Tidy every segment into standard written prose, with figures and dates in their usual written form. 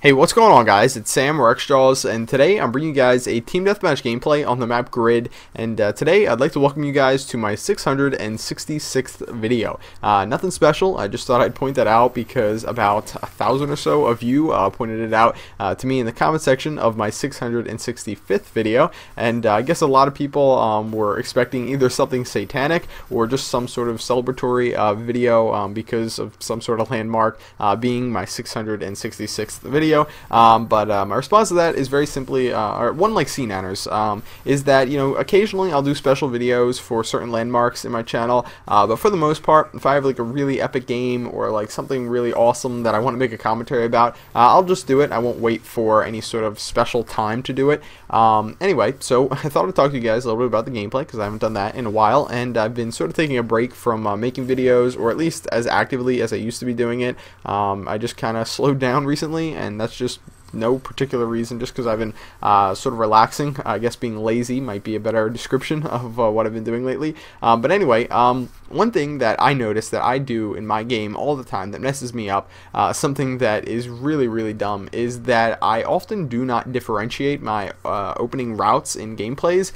Hey, what's going on, guys? It's Sam or xJawz, and today I'm bringing you guys a Team Deathmatch gameplay on the map Grid, and today I'd like to welcome you guys to my 666th video. Nothing special, I just thought I'd point that out because about 1,000 or so of you pointed it out to me in the comment section of my 665th video, and I guess a lot of people were expecting either something satanic or just some sort of celebratory video because of some sort of landmark being my 666th video. But my response to that is very simply, or one like C9ers, is that, you know, occasionally I'll do special videos for certain landmarks in my channel, but for the most part, if I have like a really epic game or like something really awesome that I want to make a commentary about, I'll just do it. I won't wait for any sort of special time to do it. Anyway, so I thought I'd talk to you guys a little bit about the gameplay because I haven't done that in a while, and I've been sort of taking a break from making videos, or at least as actively as I used to be doing it. I just kind of slowed down recently, and that's just no particular reason, just because I've been sort of relaxing. I guess being lazy might be a better description of what I've been doing lately. But anyway, one thing that I notice that I do in my game all the time that messes me up, something that is really dumb, is that I often do not differentiate my opening routes in gameplays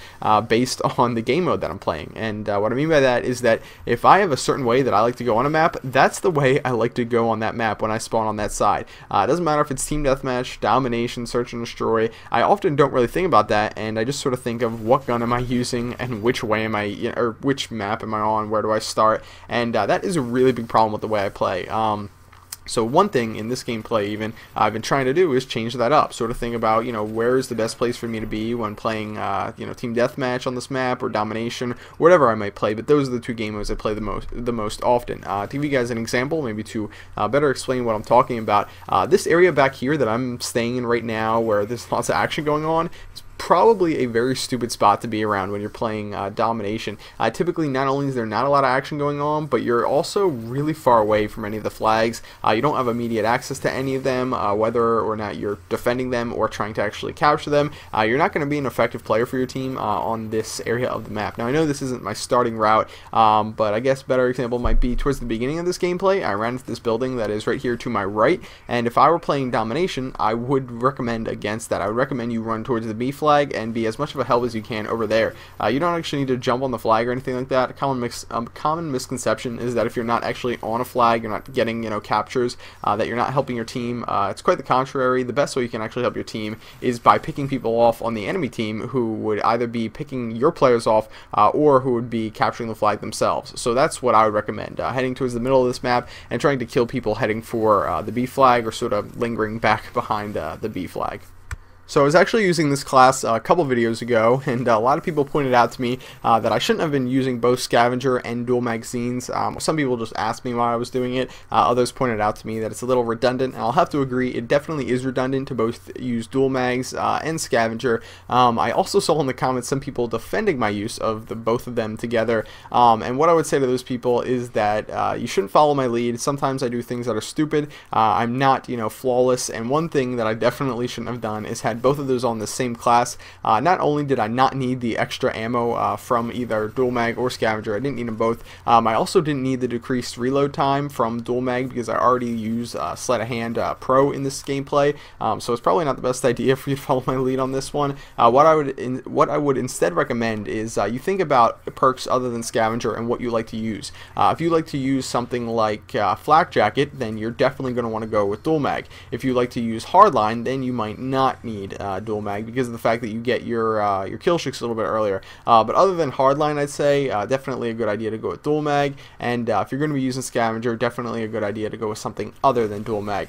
based on the game mode that I'm playing. And what I mean by that is that if I have a certain way that I like to go on a map, that's the way I like to go on that map when I spawn on that side. It doesn't matter if it's Team Deathmatch, Domination, Search and Destroy. I often don't really think about that, and I just sort of think of what gun am I using and which way am I, or which map am I on, where do I start, and that is a really big problem with the way I play. So one thing in this gameplay even I've been trying to do is change that up, sort of think about, you know, where is the best place for me to be when playing, you know, Team Deathmatch on this map or Domination, whatever I might play. But those are the two game modes I play the most often. To give you guys an example, maybe to better explain what I'm talking about, this area back here that I'm staying in right now, where there's lots of action going on, it's probably a very stupid spot to be around when you're playing Domination. Typically, not only is there not a lot of action going on, but you're also really far away from any of the flags. You don't have immediate access to any of them, whether or not you're defending them or trying to actually capture them. You're not going to be an effective player for your team on this area of the map. Now, I know this isn't my starting route, but I guess a better example might be towards the beginning of this gameplay. I ran into this building that is right here to my right, and if I were playing Domination, I would recommend against that. I would recommend you run towards the B flag and be as much of a help as you can over there. You don't actually need to jump on the flag or anything like that. A common misconception is that if you're not actually on a flag, you're not getting, you know, captures, that you're not helping your team. It's quite the contrary. The best way you can actually help your team is by picking people off on the enemy team who would either be picking your players off or who would be capturing the flag themselves. So that's what I would recommend, heading towards the middle of this map and trying to kill people heading for the B flag or sort of lingering back behind the B flag. So I was actually using this class a couple videos ago, and a lot of people pointed out to me that I shouldn't have been using both Scavenger and dual magazines. Some people just asked me why I was doing it. Others pointed out to me that it's a little redundant, and I'll have to agree, it definitely is redundant to both use dual mags and Scavenger. I also saw in the comments some people defending my use of both of them together, and what I would say to those people is that you shouldn't follow my lead. Sometimes I do things that are stupid. I'm not, you know, flawless, and one thing that I definitely shouldn't have done is had both of those on the same class. Not only did I not need the extra ammo from either dual mag or Scavenger, I didn't need them both. I also didn't need the decreased reload time from dual mag because I already use Sleight of Hand Pro in this gameplay, so it's probably not the best idea for you to follow my lead on this one. What I would instead recommend is you think about perks other than Scavenger and what you like to use. If you like to use something like Flak Jacket, then you're definitely going to want to go with dual mag. If you like to use Hardline, then you might not need dual mag because of the fact that you get your kill streaks a little bit earlier. But other than Hardline, I'd say definitely a good idea to go with dual mag, and if you're going to be using Scavenger, definitely a good idea to go with something other than dual mag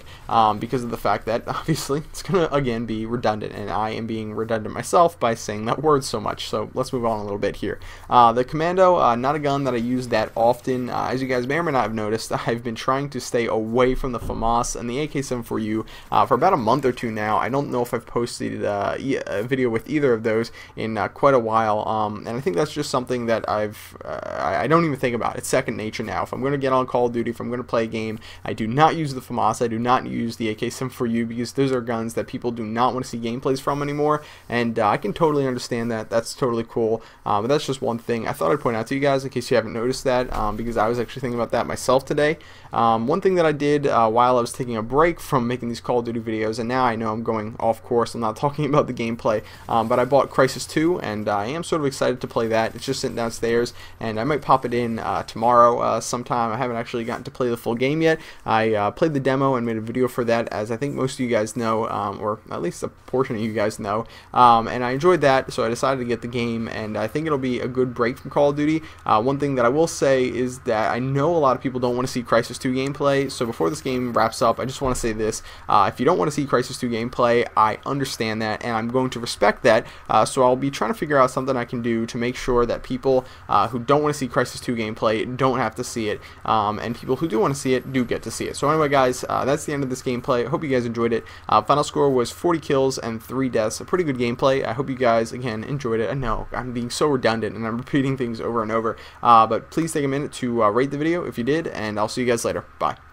because of the fact that obviously it's going to again be redundant, and I am being redundant myself by saying that word so much. So let's move on a little bit here. The Commando, not a gun that I use that often. As you guys may or may not have noticed, I've been trying to stay away from the FAMAS and the AK-74U for about a month or two now. I don't know if I've posted posted a video with either of those in quite a while, and I think that's just something that I don't even think about. It's second nature now. If I'm going to get on Call of Duty, if I'm going to play a game, I do not use the FAMAS, I do not use the AK-74U, because those are guns that people do not want to see gameplays from anymore, and I can totally understand that. That's totally cool, but that's just one thing I thought I'd point out to you guys in case you haven't noticed that, because I was actually thinking about that myself today. One thing that I did while I was taking a break from making these Call of Duty videos, and now I know I'm going off course, I'm not talking about the gameplay, but I bought Crysis 2, and I am sort of excited to play that. It's just sitting downstairs, and I might pop it in tomorrow sometime. I haven't actually gotten to play the full game yet. I played the demo and made a video for that, as I think most of you guys know, or at least a portion of you guys know, and I enjoyed that, so I decided to get the game, and I think it'll be a good break from Call of Duty. One thing that I will say is that I know a lot of people don't want to see Crysis 2 gameplay, so before this game wraps up, I just want to say this. If you don't want to see Crysis 2 gameplay, I understand that, and I'm going to respect that, so I'll be trying to figure out something I can do to make sure that people who don't want to see Crysis 2 gameplay don't have to see it, and people who do want to see it do get to see it. So anyway, guys, that's the end of this gameplay. I hope you guys enjoyed it. Final score was 40 kills and 3 deaths. A pretty good gameplay. I hope you guys, again, enjoyed it. I know I'm being so redundant and I'm repeating things over and over, but please take a minute to rate the video if you did, and I'll see you guys later. Bye.